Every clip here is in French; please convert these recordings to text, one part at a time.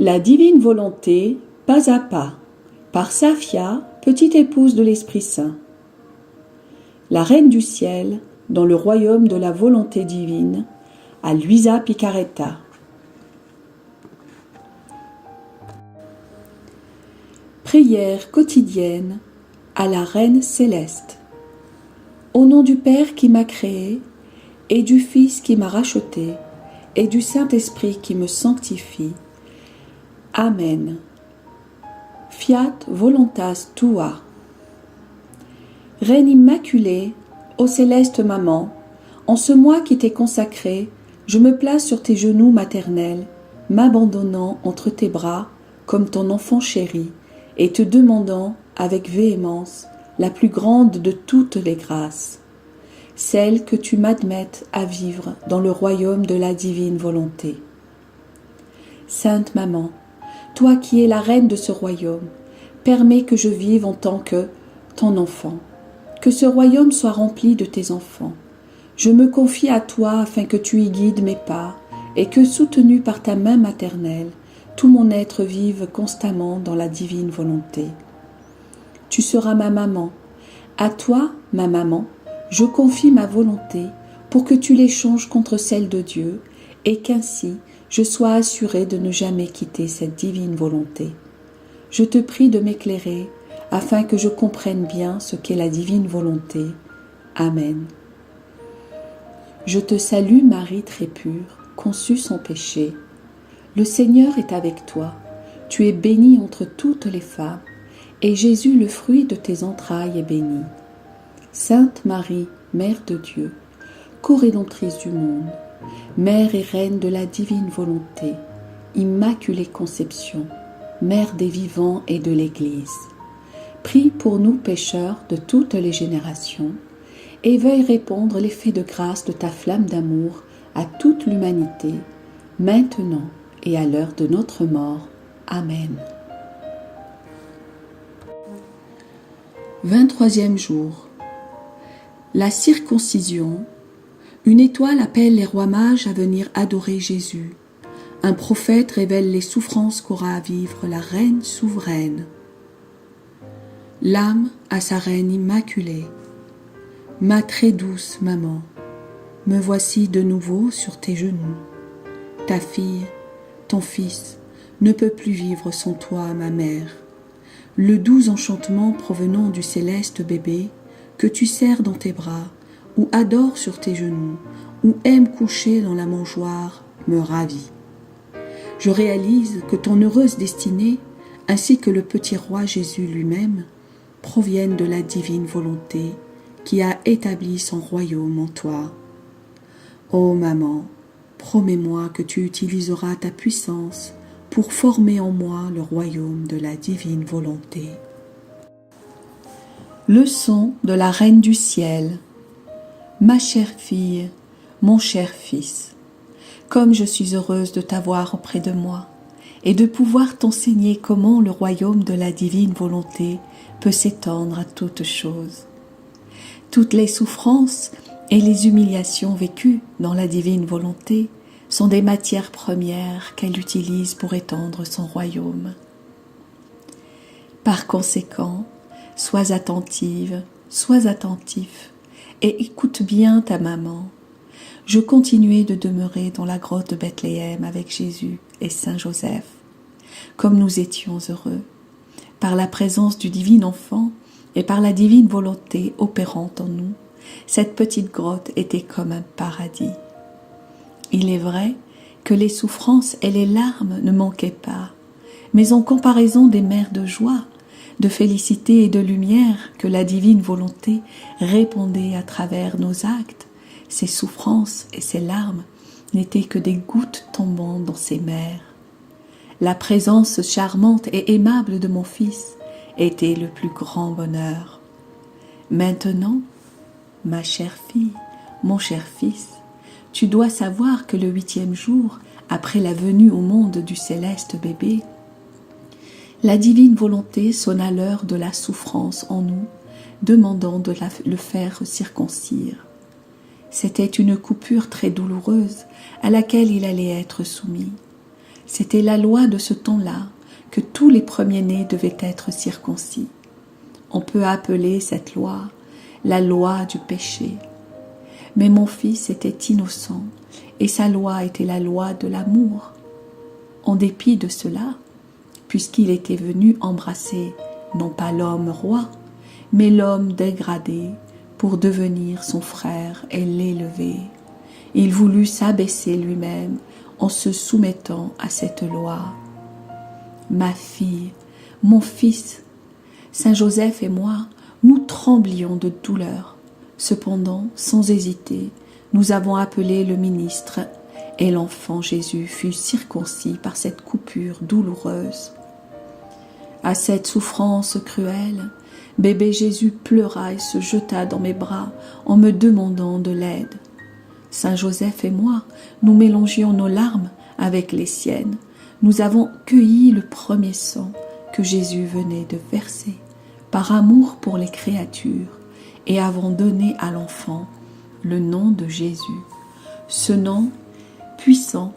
La divine volonté, pas à pas, par Safia, petite épouse de l'Esprit Saint. La Reine du Ciel, dans le royaume de la volonté divine, à Luisa Picaretta. Prière quotidienne à la Reine céleste. Au nom du Père qui m'a créé, et du Fils qui m'a racheté, et du Saint-Esprit qui me sanctifie. Amen. Fiat voluntas tua. Reine immaculée, ô céleste maman, en ce mois qui t'est consacré, je me place sur tes genoux maternels, m'abandonnant entre tes bras comme ton enfant chéri, et te demandant avec véhémence la plus grande de toutes les grâces, celle que tu m'admettes à vivre dans le royaume de la divine volonté. Sainte Maman, toi qui es la reine de ce royaume, permets que je vive en tant que ton enfant, que ce royaume soit rempli de tes enfants. Je me confie à toi afin que tu y guides mes pas et que, soutenu par ta main maternelle, tout mon être vive constamment dans la divine volonté. Tu seras ma maman. À toi, ma maman, je confie ma volonté pour que tu l'échanges contre celle de Dieu et qu'ainsi je sois assurée de ne jamais quitter cette divine volonté. Je te prie de m'éclairer afin que je comprenne bien ce qu'est la divine volonté. Amen. Je te salue Marie très pure, conçue sans péché. Le Seigneur est avec toi. Tu es bénie entre toutes les femmes, et Jésus, le fruit de tes entrailles, est béni. Sainte Marie, Mère de Dieu, co-rédemptrice du monde, Mère et Reine de la divine volonté, Immaculée Conception, Mère des vivants et de l'Église, prie pour nous pécheurs de toutes les générations, et veuille répandre l'effet de grâce de ta flamme d'amour à toute l'humanité, maintenant et à l'heure de notre mort. Amen. 23e jour. La circoncision. Une étoile appelle les rois mages à venir adorer Jésus. Un prophète révèle les souffrances qu'aura à vivre la reine souveraine. L'âme à sa reine immaculée. Ma très douce maman, me voici de nouveau sur tes genoux. Ta fille, ton fils, ne peut plus vivre sans toi, ma mère. Le doux enchantement provenant du céleste bébé que tu serres dans tes bras, ou adores sur tes genoux, ou aimes coucher dans la mangeoire, me ravit. Je réalise que ton heureuse destinée, ainsi que le petit roi Jésus lui-même, proviennent de la divine volonté qui a établi son royaume en toi. Ô maman, promets-moi que tu utiliseras ta puissance pour former en moi le royaume de la divine volonté. Leçon de la Reine du Ciel. Ma chère fille, mon cher fils, comme je suis heureuse de t'avoir auprès de moi et de pouvoir t'enseigner comment le royaume de la divine volonté peut s'étendre à toutes choses. Toutes les souffrances et les humiliations vécues dans la divine volonté sont des matières premières qu'elle utilise pour étendre son royaume. Par conséquent, sois attentive, sois attentif et écoute bien ta maman. Je continuais de demeurer dans la grotte de Bethléem avec Jésus et Saint Joseph, comme nous étions heureux, par la présence du divin enfant et par la divine volonté opérante en nous. Cette petite grotte était comme un paradis. Il est vrai que les souffrances et les larmes ne manquaient pas, mais en comparaison des mers de joie, de félicité et de lumière que la divine volonté répandait à travers nos actes, ces souffrances et ces larmes n'étaient que des gouttes tombant dans ces mers. La présence charmante et aimable de mon fils était le plus grand bonheur. Maintenant, ma chère fille, mon cher fils, tu dois savoir que le 8e jour, après la venue au monde du céleste bébé, la divine volonté sonna l'heure de la souffrance en nous, demandant de le faire circoncire. C'était une coupure très douloureuse à laquelle il allait être soumis. C'était la loi de ce temps-là que tous les premiers-nés devaient être circoncis. On peut appeler cette loi la loi du péché. Mais mon fils était innocent et sa loi était la loi de l'amour. En dépit de cela, puisqu'il était venu embrasser non pas l'homme roi, mais l'homme dégradé pour devenir son frère et l'élever, il voulut s'abaisser lui-même en se soumettant à cette loi. Ma fille, mon fils, Saint Joseph et moi, nous tremblions de douleur. Cependant, sans hésiter, nous avons appelé le ministre et l'enfant Jésus fut circoncis par cette coupure douloureuse. À cette souffrance cruelle, bébé Jésus pleura et se jeta dans mes bras en me demandant de l'aide. Saint Joseph et moi, nous mélangions nos larmes avec les siennes. Nous avons cueilli le premier sang que Jésus venait de verser, par amour pour les créatures, et avons donné à l'enfant le nom de Jésus, ce nom puissant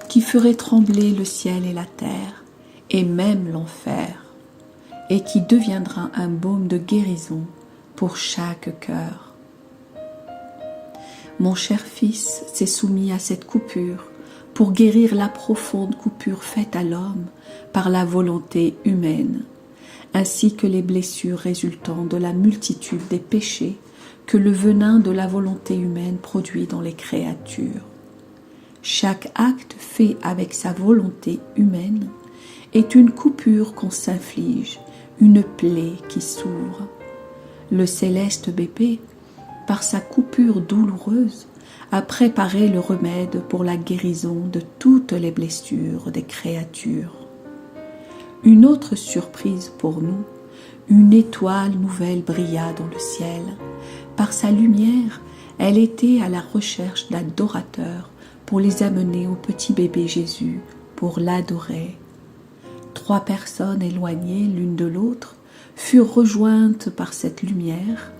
qui ferait trembler le ciel et la terre, et même l'enfer, et qui deviendra un baume de guérison pour chaque cœur. Mon cher fils s'est soumis à cette coupure pour guérir la profonde coupure faite à l'homme par la volonté humaine, ainsi que les blessures résultant de la multitude des péchés que le venin de la volonté humaine produit dans les créatures. Chaque acte fait avec sa volonté humaine est une coupure qu'on s'inflige, une plaie qui s'ouvre. Le céleste bébé, par sa coupure douloureuse, a préparé le remède pour la guérison de toutes les blessures des créatures. Une autre surprise pour nous, une étoile nouvelle brilla dans le ciel. Par sa lumière, elle était à la recherche d'adorateurs pour les amener au petit bébé Jésus pour l'adorer. 3 personnes éloignées l'une de l'autre furent rejointes par cette lumière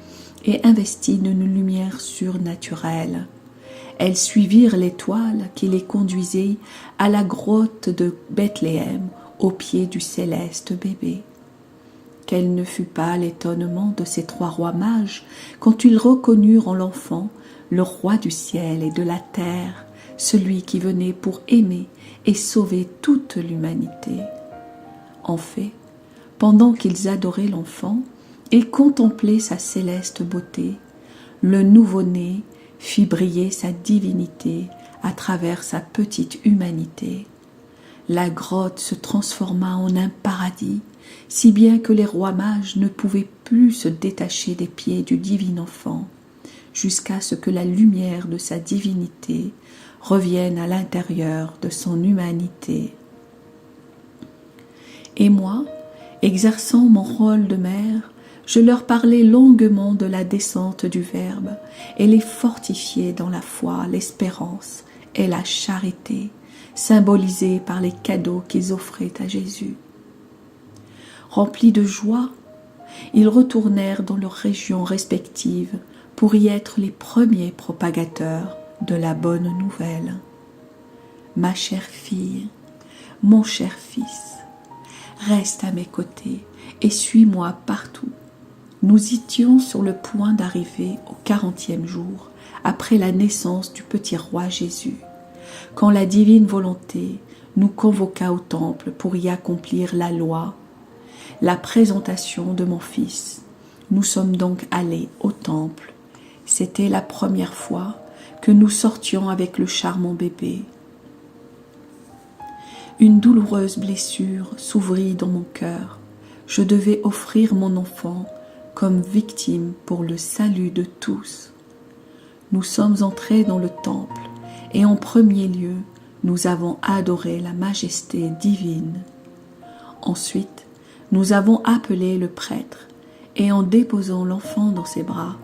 et investies d'une lumière surnaturelle. Elles suivirent l'étoile qui les conduisait à la grotte de Bethléem, au pied du céleste bébé. Quel ne fut pas l'étonnement de ces 3 rois mages quand ils reconnurent en l'enfant le roi du ciel et de la terre, celui qui venait pour aimer et sauver toute l'humanité. En fait, pendant qu'ils adoraient l'enfant et contemplaient sa céleste beauté, le nouveau-né fit briller sa divinité à travers sa petite humanité. La grotte se transforma en un paradis, si bien que les rois mages ne pouvaient plus se détacher des pieds du divin enfant, jusqu'à ce que la lumière de sa divinité revienne à l'intérieur de son humanité. Et moi, exerçant mon rôle de mère, je leur parlais longuement de la descente du Verbe et les fortifiais dans la foi, l'espérance et la charité, symbolisées par les cadeaux qu'ils offraient à Jésus. Remplis de joie, ils retournèrent dans leurs régions respectives pour y être les premiers propagateurs de la bonne nouvelle. Ma chère fille, mon cher fils, reste à mes côtés et suis-moi partout. Nous étions sur le point d'arriver au 40e jour, après la naissance du petit roi Jésus, quand la divine volonté nous convoqua au temple pour y accomplir la loi, la présentation de mon fils. Nous sommes donc allés au temple. C'était la première fois que nous sortions avec le charmant bébé. Une douloureuse blessure s'ouvrit dans mon cœur. Je devais offrir mon enfant comme victime pour le salut de tous. Nous sommes entrés dans le temple et en premier lieu, nous avons adoré la majesté divine. Ensuite, nous avons appelé le prêtre et en déposant l'enfant dans ses bras,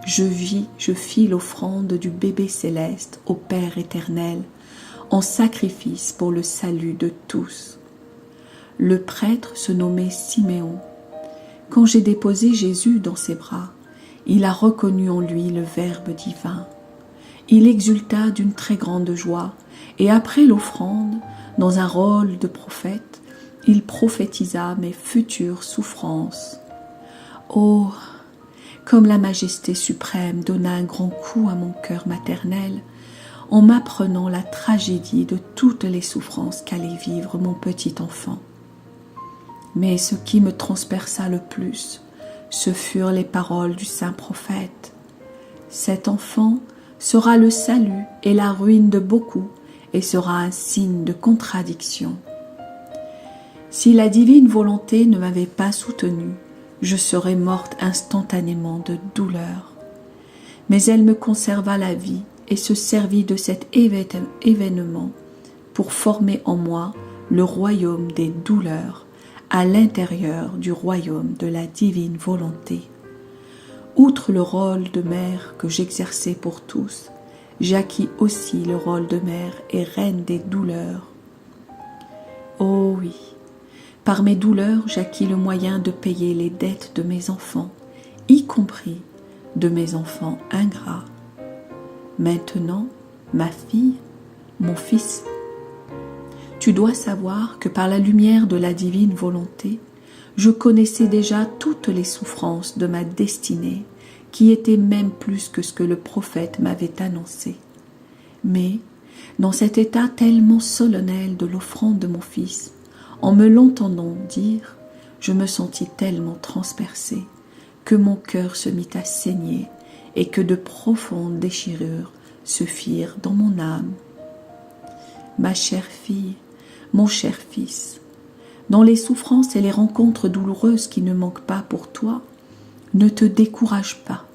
je fis l'offrande du bébé céleste au Père éternel en sacrifice pour le salut de tous. Le prêtre se nommait Siméon. Quand j'ai déposé Jésus dans ses bras, il a reconnu en lui le Verbe divin. Il exulta d'une très grande joie et après l'offrande, Dans un rôle de prophète, il prophétisa mes futures souffrances. Oh, comme la majesté suprême donna un grand coup à mon cœur maternel en m'apprenant la tragédie de toutes les souffrances qu'allait vivre mon petit enfant. Mais ce qui me transperça le plus, ce furent les paroles du saint prophète. Cet enfant sera le salut et la ruine de beaucoup et sera un signe de contradiction. Si la divine volonté ne m'avait pas soutenue, je serais morte instantanément de douleur. Mais elle me conserva la vie et se servit de cet événement pour former en moi le royaume des douleurs à l'intérieur du royaume de la divine volonté. Outre le rôle de mère que j'exerçais pour tous, j'acquis aussi le rôle de mère et reine des douleurs. Oh oui, par mes douleurs, j'acquis le moyen de payer les dettes de mes enfants, y compris de mes enfants ingrats. Maintenant, ma fille, mon fils, tu dois savoir que par la lumière de la divine volonté, je connaissais déjà toutes les souffrances de ma destinée, qui étaient même plus que ce que le prophète m'avait annoncé. Mais, dans cet état tellement solennel de l'offrande de mon fils, en me l'entendant dire, je me sentis tellement transpercée que mon cœur se mit à saigner et que de profondes déchirures se firent dans mon âme. Ma chère fille, mon cher fils, dans les souffrances et les rencontres douloureuses qui ne manquent pas pour toi, ne te décourage pas.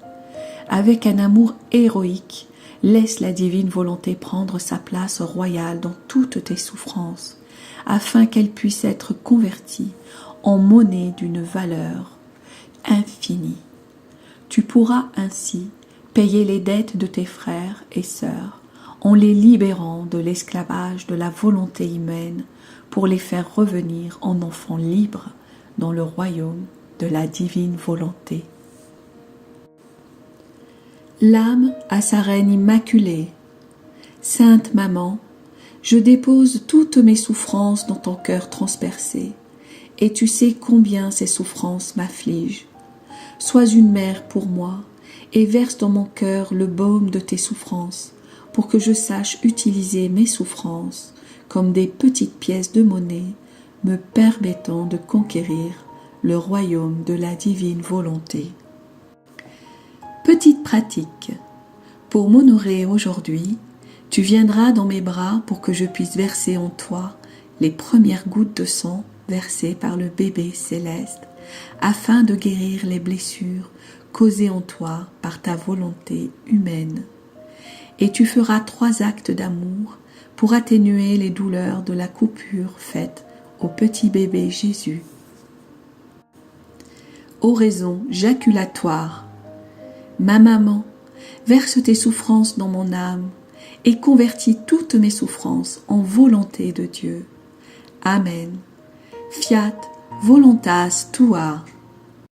Avec un amour héroïque, laisse la divine volonté prendre sa place royale dans toutes tes souffrances, afin qu'elle puisse être convertie en monnaie d'une valeur infinie. Tu pourras ainsi payer les dettes de tes frères et sœurs en les libérant de l'esclavage de la volonté humaine pour les faire revenir en enfants libres dans le royaume de la divine volonté. L'âme à sa reine immaculée. Sainte Maman, je dépose toutes mes souffrances dans ton cœur transpercé, et tu sais combien ces souffrances m'affligent. Sois une mère pour moi, et verse dans mon cœur le baume de tes souffrances, pour que je sache utiliser mes souffrances comme des petites pièces de monnaie, me permettant de conquérir le royaume de la divine volonté. Petite pratique. Pour m'honorer aujourd'hui, tu viendras dans mes bras pour que je puisse verser en toi les premières gouttes de sang versées par le bébé céleste, afin de guérir les blessures causées en toi par ta volonté humaine. Et tu feras 3 actes d'amour pour atténuer les douleurs de la coupure faite au petit bébé Jésus. Oraison jaculatoire. Ma maman, verse tes souffrances dans mon âme et convertis toutes mes souffrances en volonté de Dieu. Amen. Fiat voluntas tua.